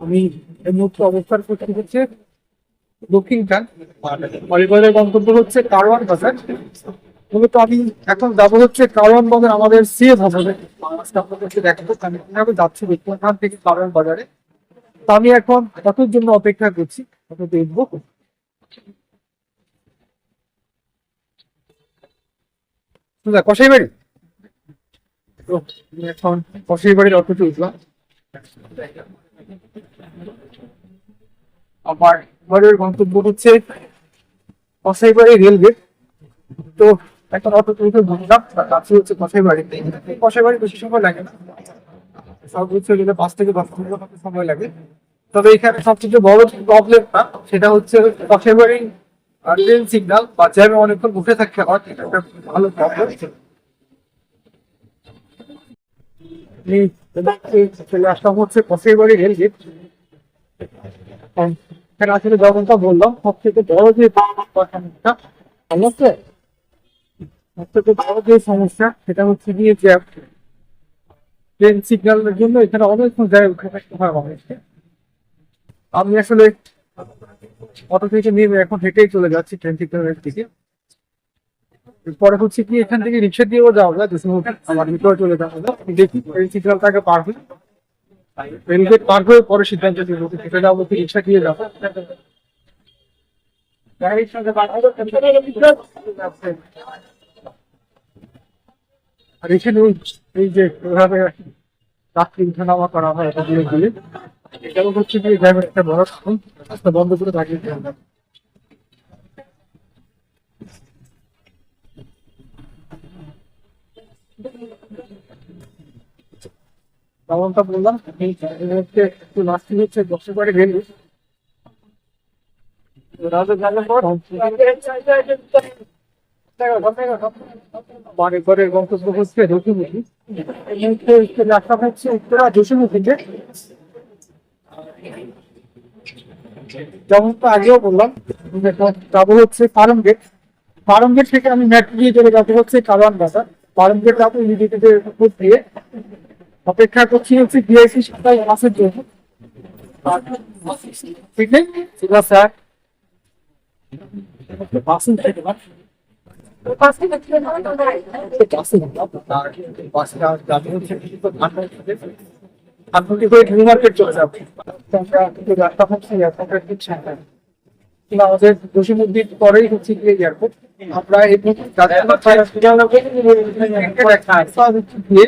আমি এই মুহূর্তে অবস্থান করতে হচ্ছে দক্ষিণখান। পরিবারের গন্তব্য হচ্ছে কারওয়ান বাজার। মূলত আমি এখন যাবো হচ্ছে কারওয়ান বাজার, আমাদের সিএ ভবনে। আজকে আপনাদেরকে দেখাবো আমি কিভাবে যাচ্ছি দক্ষিণখান থেকে কারওয়ান বাজারে। তো আমি এখন কতর জন্য অপেক্ষা করছি, কত দেখবো। কসাই বাড়ি, তো আমি এখন কসাই বাড়ির অটোতে উঠলাম। আমার ঘরের গন্তব্য হচ্ছে কসাইবাড়ি রেলগেট। তো একটা অটো উঠে বুঝলাম তার কাছে হচ্ছে কসাইবাড়ি। কসাইবাড়ি বেশি সময় লাগে না, সব হচ্ছে গেলে 5 থেকে 10 মিনিট মতো সময় লাগে। তবে এখানে সবচেয়ে বড় যে প্রবলেমটা সেটা হচ্ছে কসাইবাড়ি ট্রেন সিগন্যাল বা জ্যামে অনেকক্ষণ বসে থাকতে হয়, এটা একটা ভালো প্রবলেম। চলে আসলাম হচ্ছে কসাইবাড়ি রেলগেট। এখানে আসলে যেমনটা বললাম, সবথেকে বড় যে সমস্যা, সমস্যা সবথেকে বড় যে সমস্যা সেটা হচ্ছে গিয়ে যে ট্রেন সিগন্যালের জন্য এখানে অনেকক্ষণ জায়গায় উঠে থাকতে হয় মানুষকে। আমি আসলে অটো থেকে নেমে এখন হেঁটেই চলে যাচ্ছি ট্রেন সিগন্যালের দিকে। পরে হচ্ছে কি এখান থেকে রিক্সা দিয়েও যাওয়া যায়, 200 মিটার আমার ভিতরে চলে যাওয়া যায়। দেখি ট্রেন সিগন্যালটাকে পার হই, রেলগেট পার হয়ে পরে সিদ্ধান্ত নিব হেঁটে যাবো কি রিক্সা দিয়ে যাবো। আর এখানে এই যে এভাবে রাত্রি উঠানামা করা হয় এটা দিয়ে দিয়ে, এটাও হচ্ছে কি জ্যামের একটা বড় কারণ। রাস্তা বন্ধ করে দাঁড়িয়ে থাকতে হবে। যেমনটা বললাম, এই মুহূর্তে একটু নাস্তি হচ্ছে দশটাবাড়ি রেল। বাড়ি ঘরের গন্তব্য হচ্ছে জসিমুখী। এই মুহূর্তে রাস্তা হচ্ছে উত্তরা জসিমুখীতে। যেমনটা আগেও বললাম, যাবো হচ্ছে ফার্ম গেট। ফার্ম গেট থেকে আমি মেট্রো দিয়ে চলে যাবো হচ্ছে কারওয়ান বাজার। ফার্ম গেট যাবো ইমিডিয়েটের উপর দিয়ে। অপেক্ষা করছি হচ্ছে বিআইসি সাপ্লাই বাসের জন্য। ঠিক নেই, ঠিক আছে স্যার। বাসে উঠে গেলাম। বাসে বাসে যাবে হচ্ছে ধানমন্ডি হয়ে নিউ মার্কেট চলে যাবো। রাস্তা হচ্ছে এয়ারপোর্টের ঠিক সামনে। আমাদের জসীমউদ্দিন পরেই হচ্ছে গিয়ে এয়ারপোর্ট। আমরা এই গিয়ে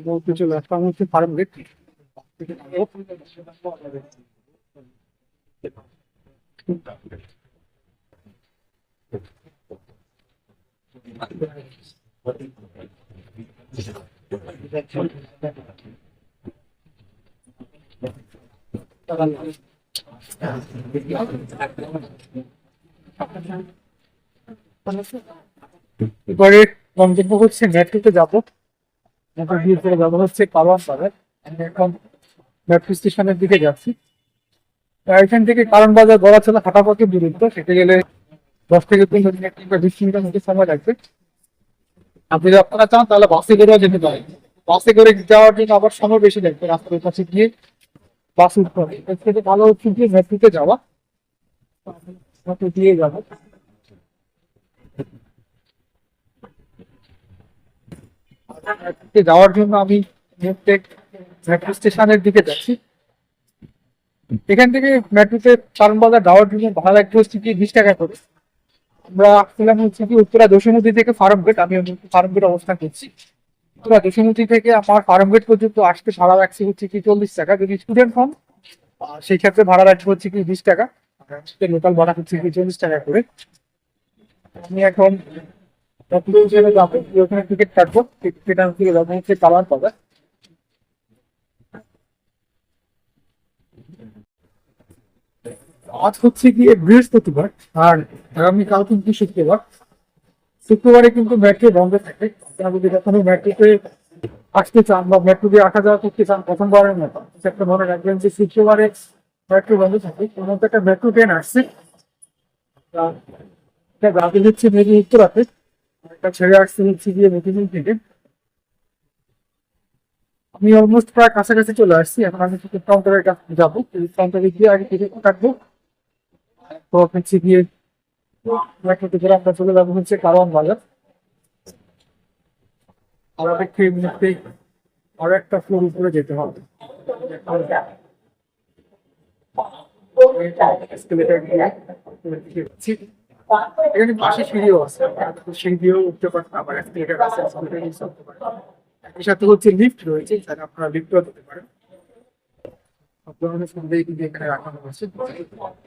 বলতে চলে আসলাম হচ্ছে ফার্ম গেট। এবারে গন্তব্য হচ্ছে মেট্রোতে যাবো। মেট্রো দিয়ে চলে যাবো হচ্ছে কারওয়ান বাজার। আমি এখন মেট্রো স্টেশনের দিকে যাচ্ছি। এখান থেকে কারওয়ান বাজার গড়াচলা হাঁটা পথে দূরত্ব, সেটা গেলে 10 থেকে 15 মিনিট কিংবা 20 মিনিটের মধ্যে সময় লাগবে। আপনি যদি আপনারা চান তাহলে বাসে করেও যেতে পারেন। বাসে করে যাওয়ার জন্য আবার সময় বেশি লাগবে, রাস্তার কাছে গিয়ে বাস উঠতে হবে। এর থেকে ভালো হচ্ছে গিয়ে মেট্রোতে যাওয়া। মেট্রো দিয়ে যাবো। মেট্রোতে যাওয়ার জন্য আমি মেট্রো স্টেশনের দিকে যাচ্ছি। এখান থেকে মেট্রোতে কারওয়ান বাজার যাওয়ার জন্য ভাড়া লাগবে হচ্ছে কি 20 টাকা করে। আমরা আসছিলাম হচ্ছে কি উত্তরা দশমী থেকে ফার্মগেট। আমি ফার্মগেট অবস্থান করছি। উত্তরা দশমী থেকে আমার ফার্মগেট পর্যন্ত আসতে ভাড়া লাগছে হচ্ছে কি 40 টাকা যদি স্টুডেন্ট হন। সেই ক্ষেত্রে ভাড়া লাগবে হচ্ছে কি 20 টাকা। লোকাল ভাড়া হচ্ছে কি 40 টাকা করে। আমি এখন যাবো, ওখানে টিকিট কাটবো। টিকিট থেকে যাবো হচ্ছে কারওয়ান বাজার। আজ হচ্ছে গিয়ে বৃহস্পতিবার, আর আগামীকাল কিন্তু শুক্রবার। শুক্রবারে কিন্তু মেট্রো বন্ধ থাকে। আপনারা যদি কখনো মেট্রোতে আসতে চান বা মেট্রো দিয়ে আসা যাওয়া করতে চান প্রথমবারের মতো, একটা মনে রাখবেন যে শুক্রবারে মেট্রো বন্ধ থাকে। কোনো একটা মেট্রো ট্রেন আসছে, এটা গাড়ি হচ্ছে মেরি উত্তরাতে, একটা ছেড়ে আসছে হচ্ছে গিয়ে মেদিনীপুর থেকে। আমি অলমোস্ট প্রায় কাছাকাছি চলে আসছি। এখন আমি টিকিট কাউন্টারের কাছে যাবো, টিকিট কাউন্টারে গিয়ে আগে টিকিট কাটবো। তো হচ্ছে গিয়ে মেট্রোতে করে আমরা চলে যাবো হচ্ছে কারওয়ান বাজার। আর অপেক্ষা এই মুহূর্তে আরো একটা ফ্লোর উপরে যেতে হবে। Escalator দিয়ে যাচ্ছি। এখানে পাশে সিঁড়িও আছে, সিঁড়ি দিয়েও উঠতে পারেন, আবার এসকেলেটর আছে, এসকেলেটর ইউজ করতে পারেন। একই সাথে হচ্ছে লিফট রয়েছে, যাতে আপনারা লিফটও দিতে পারেন। আপনাদের সন্দেহ কিন্তু এখানে রাখানো হয়েছে,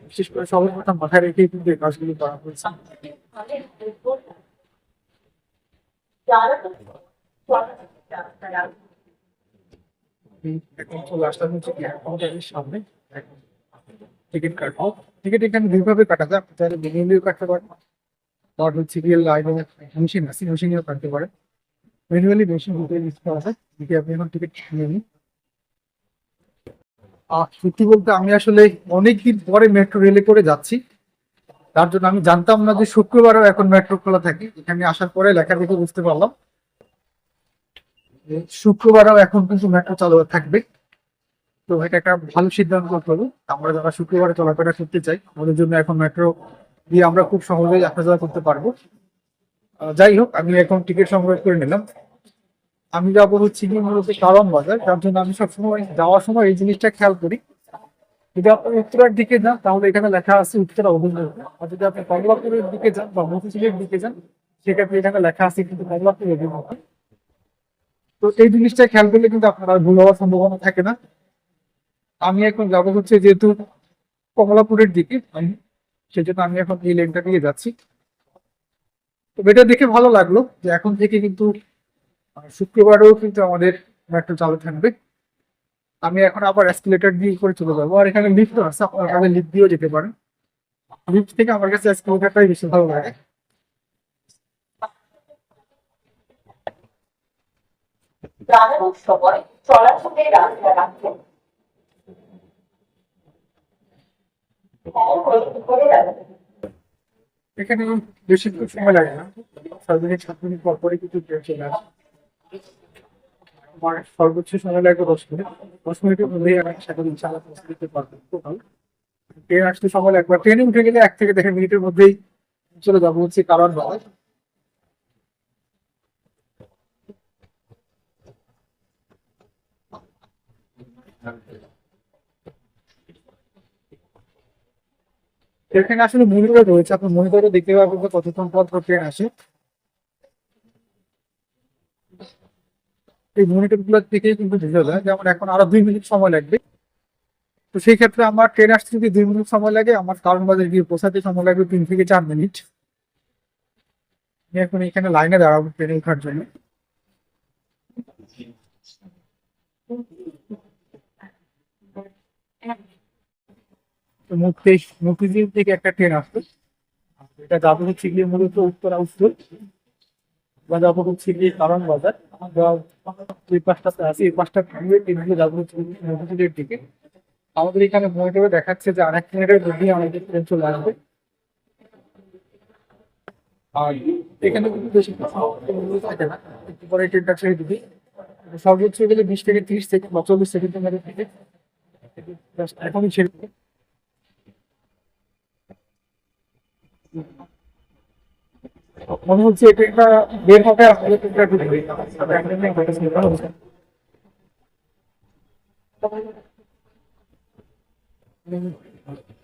বিশেষ করে সর্বপ্রথম মাথায় রেখে কিন্তু এই কাজগুলি করা হয়েছে। এখন চলে আসলাম হচ্ছে কাউন্টারের সামনে। টিকিট কাটবো। টিকিট এখানে দুইভাবে কাটা যায়, আপনি চাইলে ম্যানুয়ালিও কাটতে পারেন, আর হচ্ছে গিয়ে লাইনে মেশিন আছে, মেশিনেও কাটতে পারেন। ম্যানুয়ালি মেশিন দুটো ইউজ করা হয়। যদি আপনি এখন টিকিট নিয়ে নিন। সত্যি বলতে আমি আসলে অনেকদিন পরে মেট্রো রেলে করে যাচ্ছি। তার জন্য আমি জানতাম না যে শুক্রবারও এখন মেট্রো খোলা থাকে। এখানে আসার পরে লেখা দেখে বুঝতে পারলাম যে শুক্রবারও এখন কিন্তু মেট্রো চালু থাকবে। তো এটা একটা ভালো সিদ্ধান্ত হলো। আমরা যারা শুক্রবারে চলাফেরা করতে চাই, আমাদের জন্য এখন মেট্রো দিয়ে আমরা খুব সহজেই আসা যাওয়া করতে পারবো। যাই হোক, আমি এখন টিকিট সংগ্রহ করে নিলাম। আমি যাবো হচ্ছে কি মূলত কারওয়ান বাজার। তার জন্য আমি সবসময় যাওয়ার সময় এই জিনিসটা খেয়াল করি, যদি আপনি উত্তরার দিকে যান তাহলে এখানে লেখা আছে উত্তরা অভিনগর। আর যদি আপনি কমলাপুরের দিকে যান বা মতিঝিলের দিকে যান, সেক্ষেত্রে এখানে লেখা আছে কিন্তু কমলাপুর অভিনগর। তো এই জিনিসটা খেয়াল করলে কিন্তু আপনার আর ভুল হওয়ার সম্ভাবনা থাকে না। আমি এখন যাবো হচ্ছে যেহেতু কমলাপুরের দিকে, আমি সেজন্য আমি এখন এই লেনটা দিয়ে যাচ্ছি। তো এটা দেখে ভালো লাগলো যে এখন থেকে কিন্তু শুক্রবারেও কিন্তু আমাদের মেট্রো চালু থাকবে। আমি এখন আবার এসকেলেটর দিয়ে করে চলে যাবো। আর এখানে লিফটও আছে, আপনার কাছে লিফট দিয়েও যেতে পারেন। লিফট থেকে আমার কাছে এসকেলেটরটাই বেশি ভালো লাগে। এখানে বেশি সময় লাগে না, 6 মিনিট 7 মিনিট পর পরে কিন্তু ট্রেন চলে আসে। আমার সর্বোচ্চ সময় লাগবে 10 মিনিট। 10 মিনিটের মধ্যেই আমি সাথে ইনশাআল্লাহ পৌঁছে দিতে পারবো। টোটাল ট্রেন আসতে সময় লাগবে। ট্রেনে উঠে গেলে 1 থেকে 1.5 মিনিটের মধ্যেই চলে যাবো হচ্ছে কারওয়ান বাজার। এখানে আসলে মনিটর রয়েছে, আপনি মনিটরে দেখতে পাবেন যে কতক্ষণ পর পর ট্রেন আসে। এই মনিটর গুলো থেকে কিন্তু বোঝা যায়। যেমন এখন আরো 2 মিনিট সময় লাগবে, তো সেই ক্ষেত্রে আমার ট্রেন আসতে যদি 2 মিনিট সময় লাগে, আমার কারণ বাজার গিয়ে পৌঁছাতে সময় লাগবে 3 থেকে 4 মিনিট। আমি এখন এখানে লাইনে দাঁড়াবো ট্রেনে ওঠার জন্য। তো মতিঝিল থেকে একটা ট্রেন আসবে, এটা যাবে হচ্ছে গিয়ে মূলত উত্তরা উত্তর, বা যাবো হচ্ছে গিয়ে কারণ বাজার। আমরা এই পাঁচটাতে আছি, এই পাঁচটা ট্রেনগুলো যাবো হচ্ছে গিয়ে মতিঝিলের দিকে। আমাদের এখানে মনিটরে দেখাচ্ছে যে আরেক মিনিটের মধ্যেই আমাদের ট্রেন চলে আসবে। আর এখানে কিন্তু বেশি থাকে না, একটু পরে ট্রেনটা ছেড়ে দিবি। সর্বোচ্চ গেলে 20 থেকে 30 সেকেন্ড বা 40 সেকেন্ডের মধ্যে থেকে এখনই ছেড়ে দিবে। মনে হচ্ছে এটা একটা বের হবে, আসলে ট্রেনটা ঢুকবে।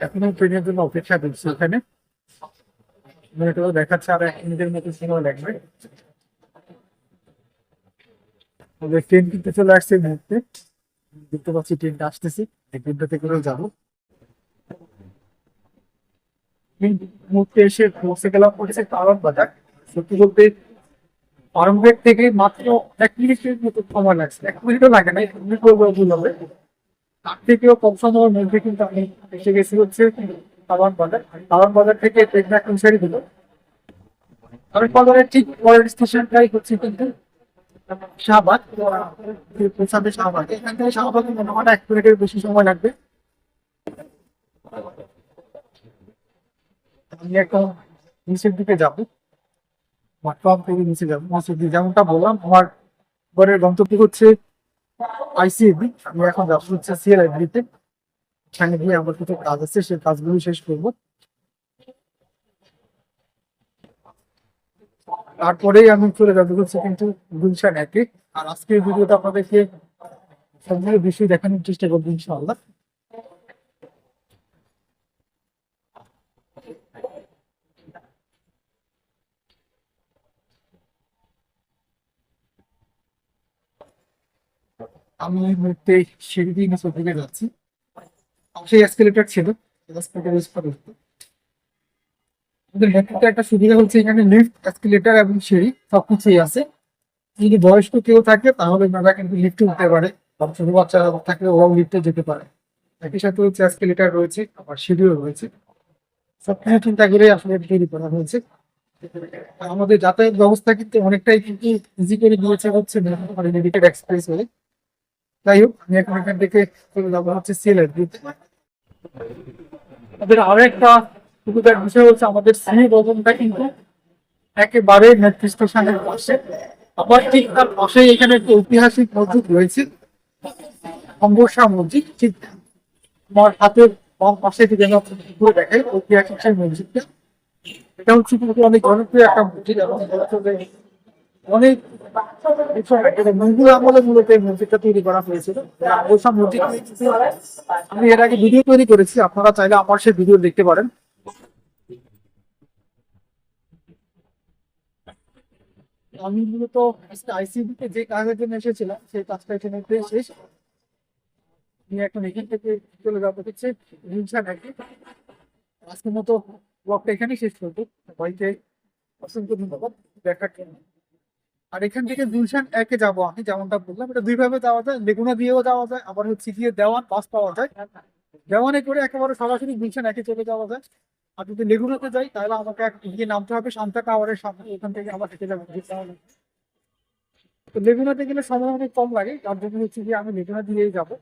এখনো ট্রেনের জন্য অপেক্ষা করছি ওখানে। মনিটরে দেখাচ্ছে আর 1 মিনিটের মতো সময় লাগবে। আমাদের ট্রেন কিন্তু চলে আসছে এই মুহূর্তে, দেখতে পাচ্ছি ট্রেনটা আসতেছি, এই ট্রেনটাতে করেও যাবো। এই মুহূর্তে এসে পৌঁছে গেলাম পড়েছে কারণ বাজার। সত্যি বলতে আরম্ভের থেকে মাত্র 1 মিনিটের মতো সময় লাগছে, 1 মিনিটও লাগে না, 1 মিনিট ভুল হবে। তার থেকেও কম সময়ের মধ্যে কিন্তু আমি এসে গেছি হচ্ছে কারণ বাজার। কারণ বাজার থেকে ট্রেনটা এখন ছেড়ে দিল। কারণ বাজারের ঠিক পরের স্টেশনটাই হচ্ছে কিন্তু শাহবাগ। পৌঁছাবে শাহবাগ, এখান থেকে শাহবাগে মনে হয় 1 মিনিটের বেশি সময় লাগবে। আমি এখন নিচের দিকে যাবো, টপ থেকে নিচে যাবো নিচের দিকে। যেমনটা বললাম, আমার ঘরের গন্তব্য হচ্ছে আইসিএবি। আমি এখন যাবো হচ্ছে সিএলআইবিতে, সেখানে গিয়ে আমার কিছু কাজ আছে, সেই কাজগুলো শেষ করবো। তারপরেই আমি চলে যাবো হচ্ছে কিন্তু গুলশান একে। আর আজকের ভিডিওটা আপনাদেরকে সবগুলো বিষয় দেখানোর চেষ্টা করবো ইনশাআল্লাহ। আমি এই মুহূর্তে সিঁড়ি দিয়ে নিচের দিকে যাচ্ছি। পাশে এসকেলেটর ছিল, এসকেলেটর ইউজ করে হতো। আমাদের মেট্রোতে একটা সুবিধা হচ্ছে এখানে লিফট, এসকেলেটর এবং সিঁড়ি সবকিছুই আছে। যদি বয়স্ক কেউ থাকে তাহলে তারা কিন্তু লিফটে উঠতে পারে, বা ছোট বাচ্চারা থাকলে ওরাও লিফটে যেতে পারে। একই সাথে হচ্ছে এসকেলেটর রয়েছে, আবার সিঁড়িও রয়েছে। সবকিছু চিন্তা করে আসলে এটা তৈরি করা হয়েছে। আর আমাদের যাতায়াত ব্যবস্থা কিন্তু অনেকটাই কিন্তু ইজি করে দিয়েছে হচ্ছে মেডিকেল এক্সপ্রেস হয়ে। যাই হোক, আমি এখন এখান থেকে চলে যাবো হচ্ছে সিলেট দিতে। আমাদের আরো একটা সুবিধার বিষয় হচ্ছে আমাদের শ্রেণী ভবনটা কিন্তু একেবারে মেট্রো স্টেশনের পাশে। আবার ঠিক তার পাশেই এখানে একটা ঐতিহাসিক মসজিদ রয়েছে, অম্বরশা মসজিদ। ঠিক আমার হাতের বাম পাশে থেকে যেন ঘুরে দেখে ঐতিহাসিক সেই মসজিদটা। এটা হচ্ছে কিন্তু অনেক জনপ্রিয় একটা মসজিদ, এবং অনেক মুঘল আমলে মূলত এই মসজিদটা তৈরি করা হয়েছিল। অম্বরশা মসজিদ আমি এর আগে ভিডিও তৈরি করেছি, আপনারা চাইলে আমার সেই ভিডিও দেখতে পারেন। আমি মূলত আইসিবি তে যে কাজের জন্য এসেছিলাম সেই কাজটা এখানে শেষ। আমি এখন এখান থেকে চলে যাবো হচ্ছে গুলশান একে। আজকের মতো ব্লগটা এখানেই শেষ করবো। বাড়িতে অসংখ্য ধন্যবাদ দেখার জন্য। আর এখান থেকে গুলশান একে যাবো আমি, যেমনটা বললাম, এটা দুই ভাবে যাওয়া যায়, লেগুনা দিয়েও যাওয়া যায়, আবার হচ্ছে গিয়ে দেওয়ান বাস পাওয়া যায়। দেওয়ানে করে একেবারে সরাসরি গুলশান একে চলে যাওয়া যায়। আর যদি লেগুনাতে যাই তাহলে আমাকে গিয়ে নামতে হবে শান্তা টাওয়ারের সামনে, ওখান থেকে আবার হেঁটে যাবো। তো লেগুনাতে গেলে সময় অনেক কম লাগে, তার জন্য হচ্ছে গিয়ে আমি লেগুনা দিয়েই যাবো।